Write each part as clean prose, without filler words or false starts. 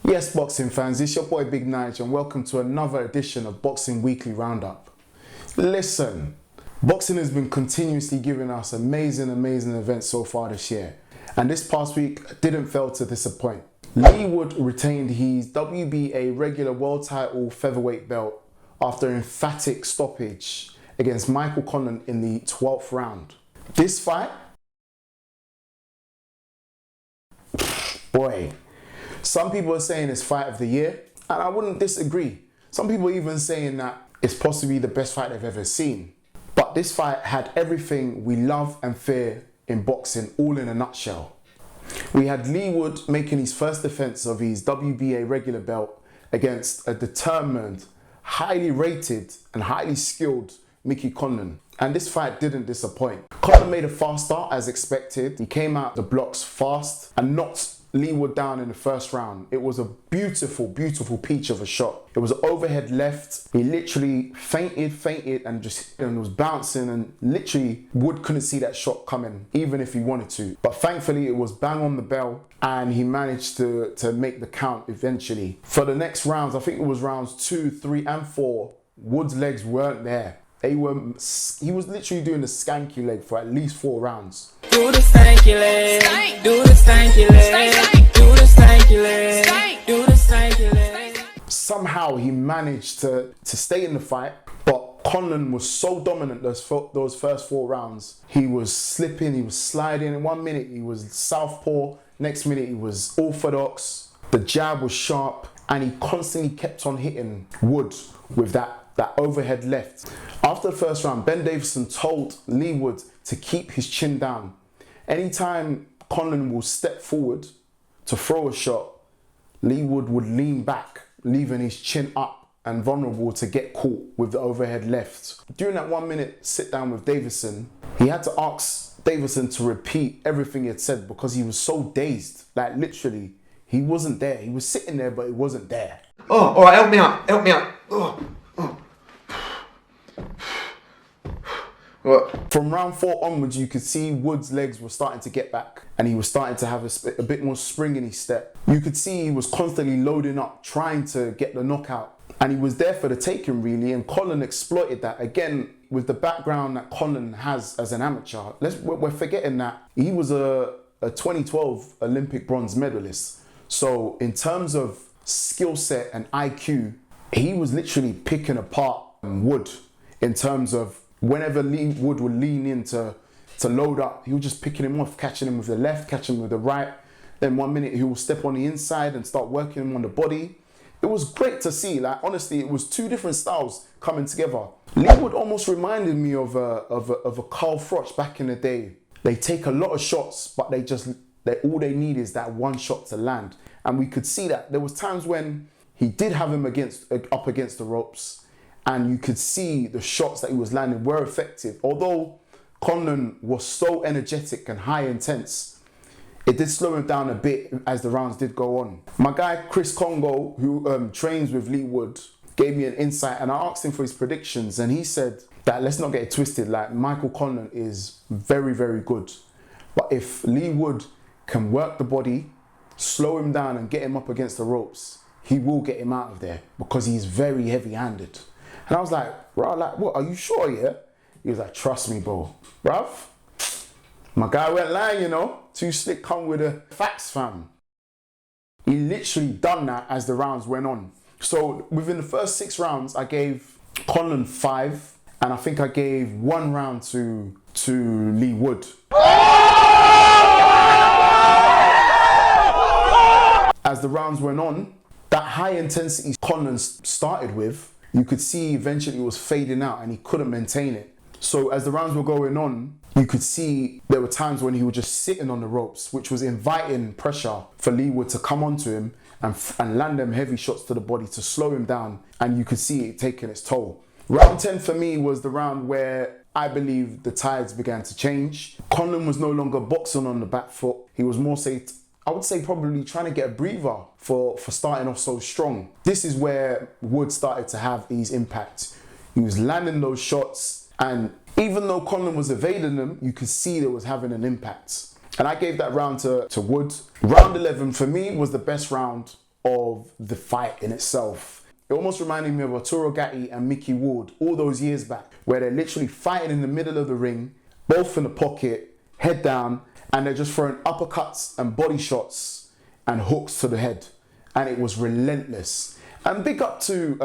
Yes, boxing fans, it's your boy Big Nige and welcome to another edition of Boxing Weekly Roundup. Listen, boxing has been continuously giving us amazing events so far this year. And this past week didn't fail to disappoint. Leigh Wood retained his WBA regular world title featherweight belt after an emphatic stoppage against Michael Conlan in the 12th round. This fight, boy, some people are saying it's fight of the year, and I wouldn't disagree. Some people are even saying that it's possibly the best fight they've ever seen. But this fight had everything we love and fear in boxing all in a nutshell. We had Leigh Wood making his first defense of his WBA regular belt against a determined, highly rated and highly skilled Michael Conlan. And this fight didn't disappoint. Conlan made a fast start as expected. He came out the blocks fast and knocked Leigh Wood down in the first round. It was a beautiful peach of a shot. It was an overhead left. He literally fainted and was bouncing, and literally Wood couldn't see that shot coming even if he wanted to. But thankfully it was bang on the bell and he managed to make the count eventually. For the next rounds, I think it was rounds 2, 3 and 4, Wood's legs weren't there. He was literally doing the skanky leg for at least 4 rounds. Do the stanky leg, do the stanky leg, do the stanky leg, do the stanky leg. Somehow he managed to stay in the fight, but Conlan was so dominant those first 4 rounds. He was slipping, he was sliding. In 1 minute he was southpaw, next minute he was orthodox. The jab was sharp, and he constantly kept on hitting Wood with that overhead left. After the first round, Ben Davison told Leigh Wood to keep his chin down. Anytime Conlan will step forward to throw a shot, Leigh Wood would lean back, leaving his chin up and vulnerable to get caught with the overhead left. During that 1 minute sit down with Davison, he had to ask Davison to repeat everything he had said because he was so dazed. Like literally, he wasn't there. He was sitting there, but he wasn't there. Oh, all right, help me out. Oh. What? From round 4 onwards, you could see Wood's legs were starting to get back and he was starting to have a bit more spring in his step. You could see he was constantly loading up, trying to get the knockout. And he was there for the taking really, and Conlan exploited that. Again, with the background that Conlan has as an amateur, we're forgetting that he was a 2012 Olympic bronze medalist. So in terms of skill set and IQ, he was literally picking apart Wood in terms of whenever Leigh Wood would lean in to load up, he was just picking him off, catching him with the left, catching him with the right. Then 1 minute he will step on the inside and start working him on the body. It was great to see. Like honestly, it was 2 different styles coming together. Leigh Wood almost reminded me of a Carl Froch back in the day. They take a lot of shots, but all they need is that one shot to land. And we could see that. There was times when he did have him up against the ropes, and you could see the shots that he was landing were effective. Although Conlan was so energetic and high intense, it did slow him down a bit as the rounds did go on. My guy Chris Congo, who trains with Leigh Wood, gave me an insight, and I asked him for his predictions, and he said that let's not get it twisted, like Michael Conlan is very good, but if Leigh Wood can work the body, slow him down and get him up against the ropes, he will get him out of there because he's very heavy-handed. And I was like, bro, like, what, are you sure, yeah? He was like, trust me, bro. Bruv, my guy went lying, you know. Too slick come with the facts, fam. He literally done that as the rounds went on. So within the first 6 rounds, I gave Conlan 5, and I think I gave 1 round to Leigh Wood. As the rounds went on, that high intensity Conlan started with, you could see eventually it was fading out and he couldn't maintain it. So as the rounds were going on, you could see there were times when he was just sitting on the ropes, which was inviting pressure for Leigh Wood to come onto him and land them heavy shots to the body to slow him down, and you could see it taking its toll. Round 10 for me was the round where I believe the tides began to change. Conlan was no longer boxing on the back foot. He was more I would say probably trying to get a breather for starting off so strong. This is where Wood started to have these impacts. He was landing those shots, and even though Conlan was evading them, you could see that it was having an impact. And I gave that round to Wood. Round 11 for me was the best round of the fight in itself. It almost reminded me of Arturo Gatti and Mickey Ward all those years back, where they're literally fighting in the middle of the ring, both in the pocket, head down, and they're just throwing uppercuts and body shots and hooks to the head. And it was relentless. And big up to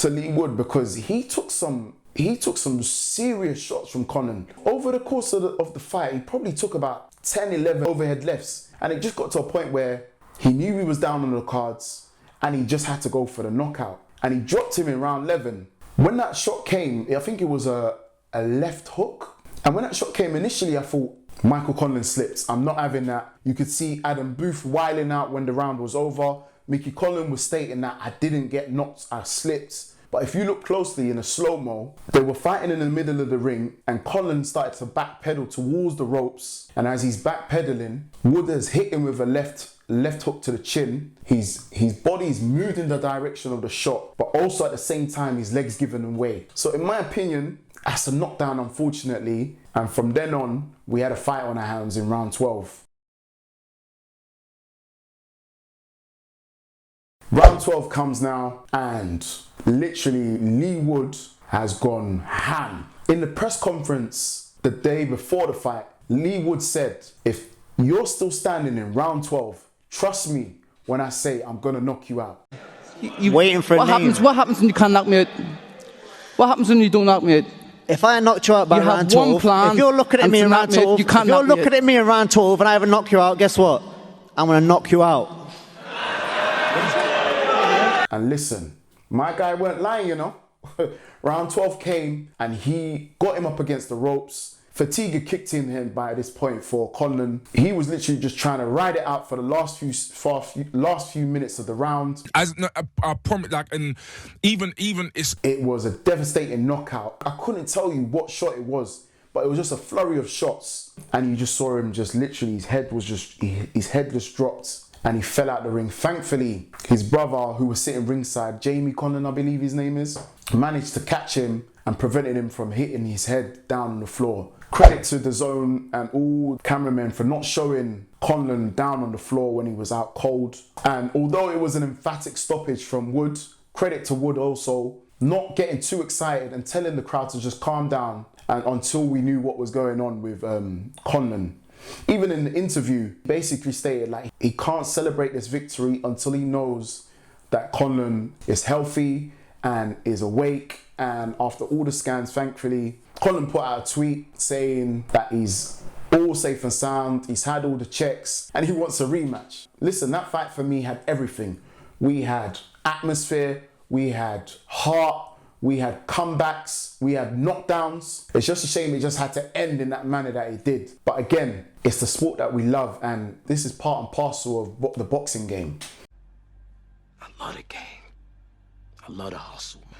Leigh Wood, because he took some serious shots from Conlan. Over the course of the fight, he probably took about 10, 11 overhead lefts. And it just got to a point where he knew he was down on the cards and he just had to go for the knockout. And he dropped him in round 11. When that shot came, I think it was a left hook. And when that shot came initially, I thought, Michael Conlan slipped. I'm not having that. You could see Adam Booth wiling out when the round was over. Mickey Conlan was stating that I didn't get knocked, I slipped. But if you look closely in a slow-mo, they were fighting in the middle of the ring and Conlan started to backpedal towards the ropes. And as he's backpedaling, Wood has hit him with a left hook to the chin. His body's moved in the direction of the shot, but also at the same time, his legs giving way. So in my opinion, that's a knockdown, unfortunately. And from then on, we had a fight on our hands in round 12. Round 12 comes now, and literally Leigh Wood has gone ham. In the press conference the day before the fight, Leigh Wood said, if you're still standing in round 12, trust me when I say I'm gonna knock you out. You waiting for a name. What happens when you can't knock me out? What happens when you don't knock me out? If I knocked you out by round 12, if you're looking at me in round 12, if you're looking at me in round 12 and I haven't knocked you out, guess what? I'm gonna knock you out. And listen, my guy weren't lying, you know. Round 12 came and he got him up against the ropes. Fatigue had kicked in him by this point for Conlan. He was literally just trying to ride it out for the last few minutes of the round. I promise, like, and even it's. It was a devastating knockout. I couldn't tell you what shot it was, but it was just a flurry of shots, and you just saw him just literally his head just dropped. And he fell out the ring. Thankfully, his brother, who was sitting ringside, Jamie Conlan, I believe his name is, managed to catch him and prevented him from hitting his head down on the floor. Credit to the Zone and all cameramen for not showing Conlan down on the floor when he was out cold. And although it was an emphatic stoppage from Wood, credit to Wood also not getting too excited and telling the crowd to just calm down and until we knew what was going on with Conlan. Even in the interview, basically stated like he can't celebrate this victory until he knows that Conlan is healthy and is awake. And after all the scans, thankfully, Conlan put out a tweet saying that he's all safe and sound, he's had all the checks, and he wants a rematch. Listen, that fight for me had everything. We had atmosphere, we had heart, we had comebacks, we had knockdowns. It's just a shame it just had to end in that manner that it did. But again, it's the sport that we love, and this is part and parcel of the boxing game. I love the game. I love the hustle, man.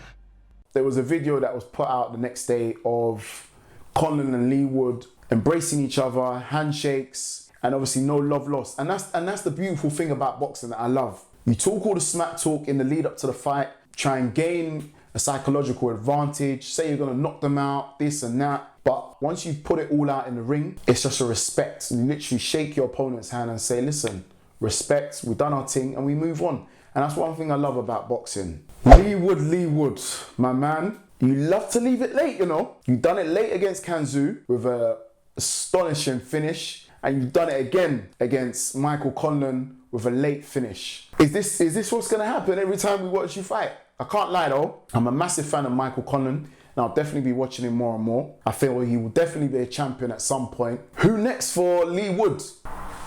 There was a video that was put out the next day of Conlan and Leigh Wood embracing each other, handshakes, and obviously no love lost. And that's the beautiful thing about boxing that I love. You talk all the smack talk in the lead up to the fight, try and gain a psychological advantage, say you're gonna knock them out, this and that. But once you've put it all out in the ring, it's just a respect. You literally shake your opponent's hand and say, listen, respect, we've done our thing, and we move on. And that's one thing I love about boxing. Leigh Wood, my man, you love to leave it late, you know. You've done it late against Kanzu with an astonishing finish, and you've done it again against Michael Conlan with a late finish. Is this what's gonna happen every time we watch you fight? I can't lie though, I'm a massive fan of Michael Conlan, and I'll definitely be watching him more and more. I feel he will definitely be a champion at some point. Who next for Leigh Wood?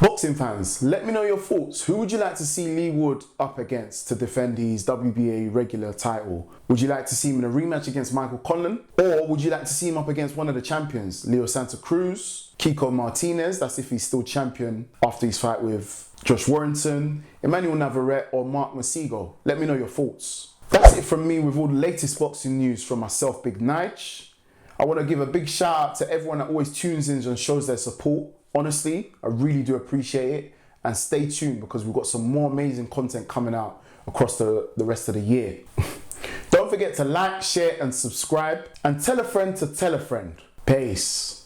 Boxing fans, let me know your thoughts. Who would you like to see Leigh Wood up against to defend his WBA regular title? Would you like to see him in a rematch against Michael Conlan? Or would you like to see him up against one of the champions? Leo Santa Cruz, Kiko Martinez, that's if he's still champion after his fight with Josh Warrington, Emmanuel Navarrete, or Mark Masigo? Let me know your thoughts. That's it from me with all the latest boxing news from myself, Big Nige. I want to give a big shout out to everyone that always tunes in and shows their support. Honestly, I really do appreciate it. And stay tuned because we've got some more amazing content coming out across the rest of the year. Don't forget to like, share and subscribe. And tell a friend to tell a friend. Peace.